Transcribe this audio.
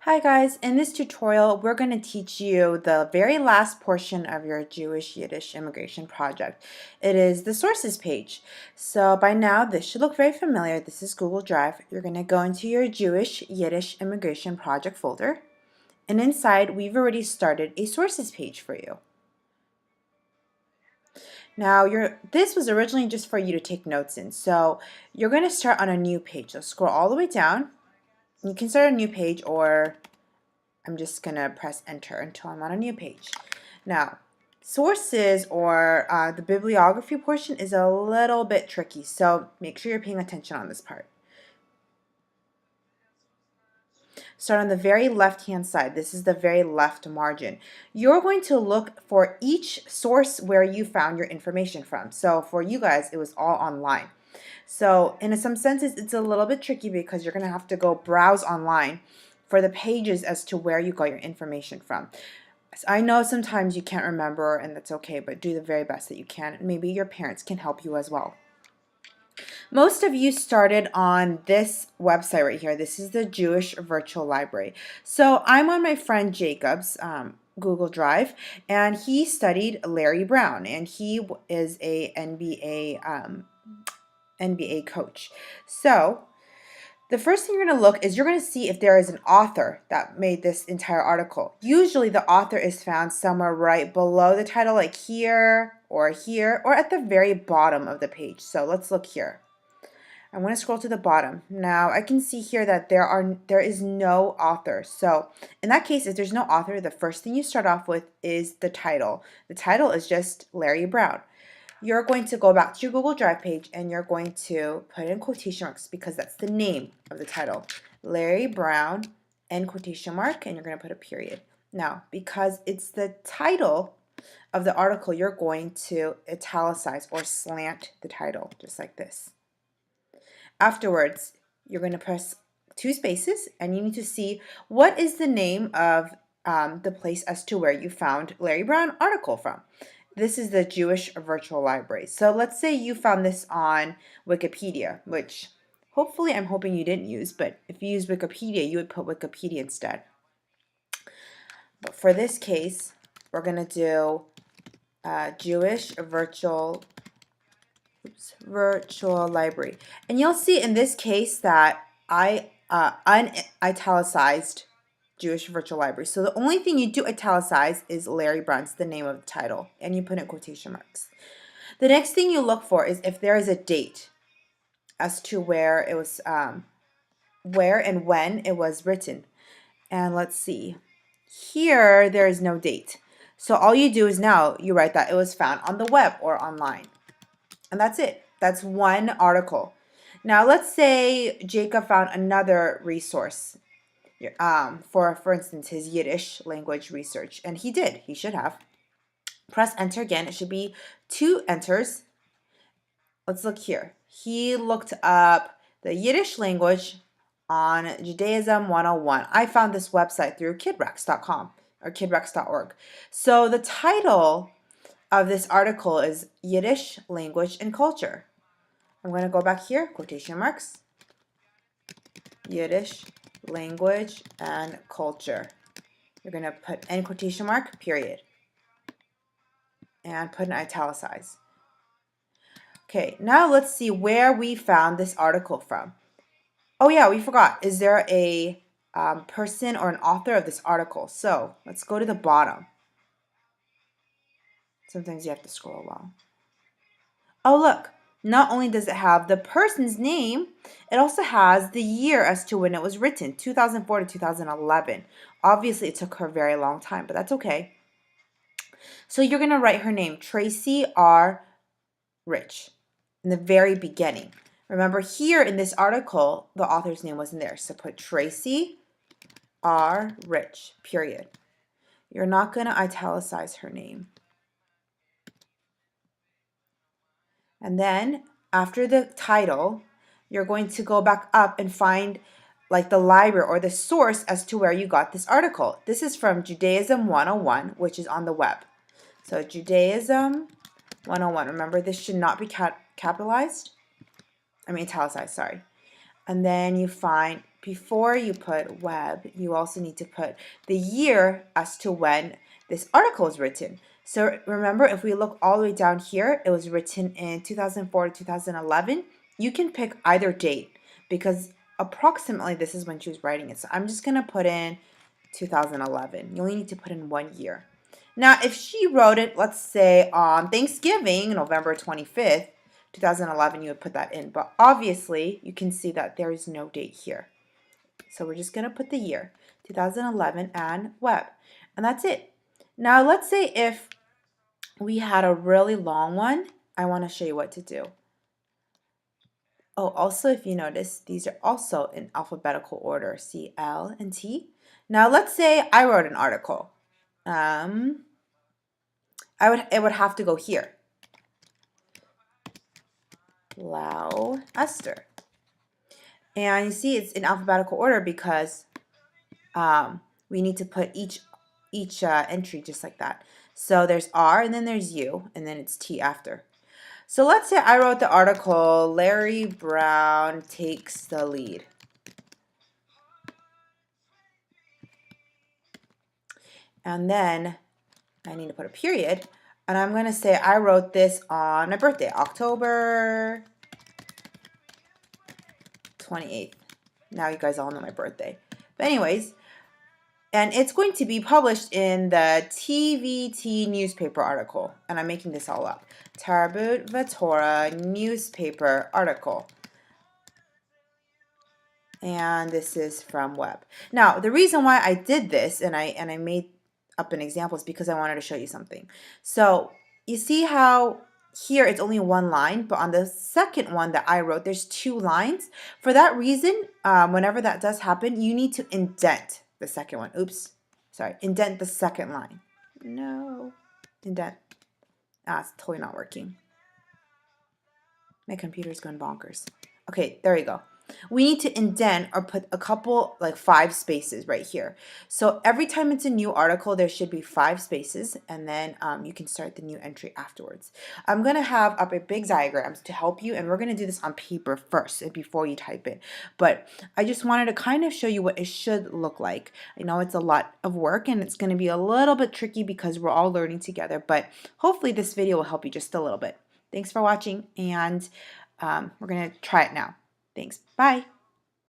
Hi guys, in this tutorial we're going to teach you the very last portion of your Jewish Yiddish immigration project. It is the sources page. So by now this should look very familiar. This is Google Drive. You're going to go into your Jewish Yiddish immigration project folder, and inside we've already started a sources page for you. Now this was originally just for you to take notes in, so you're going to start on a new page. So scroll all the way down. You can start a new page, or I'm just going to press enter until I'm on a new page. Now, sources or the bibliography portion is a little bit tricky, so make sure you're paying attention on this part. Start on the very left-hand side. This is the very left margin. You're going to look for each source where you found your information from. So for you guys, it was all online. So in some senses, it's a little bit tricky because you're going to have to go browse online for the pages as to where you got your information from. I know sometimes you can't remember, and that's okay, but do the very best that you can. Maybe your parents can help you as well. Most of you started on this website right here. This is the Jewish Virtual Library. So I'm on my friend Jacob's Google Drive, and he studied Larry Brown, and he is a NBA coach. So the first thing you're going to look is you're going to see if there is an author that made this entire article. Usually the author is found somewhere right below the title, like here, or at the very bottom of the page. So let's look here. I'm going to scroll to the bottom. Now I can see here that there is no author. So in that case, if there's no author, the first thing you start off with is the title. The title is just Larry Brown. You're going to go back to your Google Drive page and you're going to put in quotation marks because that's the name of the title. Larry Brown, end quotation mark, and you're going to put a period. Now, because it's the title of the article, you're going to italicize or slant the title, just like this. Afterwards, you're going to press 2 spaces and you need to see what is the name of the place as to where you found Larry Brown article from. This is the Jewish Virtual Library. So let's say you found this on Wikipedia, which hopefully I'm hoping you didn't use, but if you use Wikipedia, you would put Wikipedia instead. But for this case, we're going to do Jewish Virtual Library. And you'll see in this case that I unitalicized Jewish Virtual Library. So the only thing you do italicize is Larry Brown's, the name of the title, and you put in quotation marks. The next thing you look for is if there is a date as to where it was, where and when it was written. And let's see. Here, there is no date. So all you do is now you write that it was found on the web or online. And that's it. That's one article. Now let's say Jacob found another resource for instance, his Yiddish language research. And he did. He should have. Press enter again. It should be 2 enters. Let's look here. He looked up the Yiddish language on Judaism 101. I found this website through kidrex.com or kidrex.org. So the title of this article is Yiddish Language and Culture. I'm going to go back here, quotation marks, Yiddish Language and Culture. You're going to put end quotation mark, period, and put an italicize. Okay, now let's see where we found this article from. Oh yeah, we forgot. Is there a person or an author of this article? So let's go to the bottom. Sometimes you have to scroll a while. Oh look, not only does it have the person's name, it also has the year as to when it was written, 2004 to 2011. Obviously, it took her a very long time, but that's okay. So you're going to write her name, Tracy R. Rich, in the very beginning. Remember, here in this article, the author's name wasn't there. So put Tracy R. Rich, period. You're not going to italicize her name. And then after the title, you're going to go back up and find like the library or the source as to where you got this article. This is from Judaism 101, which is on the web. So Judaism 101. Remember, this should not be capitalized. I mean italicized, sorry. And then you find before you put web, you also need to put the year as to when this article was written. So remember, if we look all the way down here, it was written in 2004 to 2011. You can pick either date because approximately this is when she was writing it. So I'm just going to put in 2011. You only need to put in 1 year. Now, if she wrote it, let's say on Thanksgiving, November 25th, 2011, you would put that in. But obviously, you can see that there is no date here. So we're just going to put the year, 2011, and web. And that's it. Now, let's say if we had a really long one, I want to show you what to do. Oh, also, if you notice, these are also in alphabetical order, C, L, and T. Now, let's say I wrote an article. It would have to go here. Lau Esther. And you see it's in alphabetical order because we need to put each entry just like that. So there's R and then there's U and then it's T after. So let's say I wrote the article, Larry Brown takes the lead. And then I need to put a period. And I'm going to say I wrote this on my birthday, October 28th. Now you guys all know my birthday. But anyways, and it's going to be published in the TVT newspaper article. And I'm making this all up. Tarbut Vatora newspaper article. And this is from web. Now, the reason why I did this and I made up an example is because I wanted to show you something. So you see how here it's only one line, but on the second one that I wrote, there's 2 lines. For that reason, whenever that does happen, you need to indent the second one. Oops, sorry, indent the second line. No, indent. It's totally not working. My computer's going bonkers. Okay, there you go. We need to indent or put a couple, like 5 spaces right here. So every time it's a new article, there should be 5 spaces, and then you can start the new entry afterwards. I'm going to have up a big diagram to help you, and we're going to do this on paper first before you type it. But I just wanted to kind of show you what it should look like. I know it's a lot of work, and it's going to be a little bit tricky because we're all learning together, but hopefully this video will help you just a little bit. Thanks for watching, and we're going to try it now. Thanks. Bye.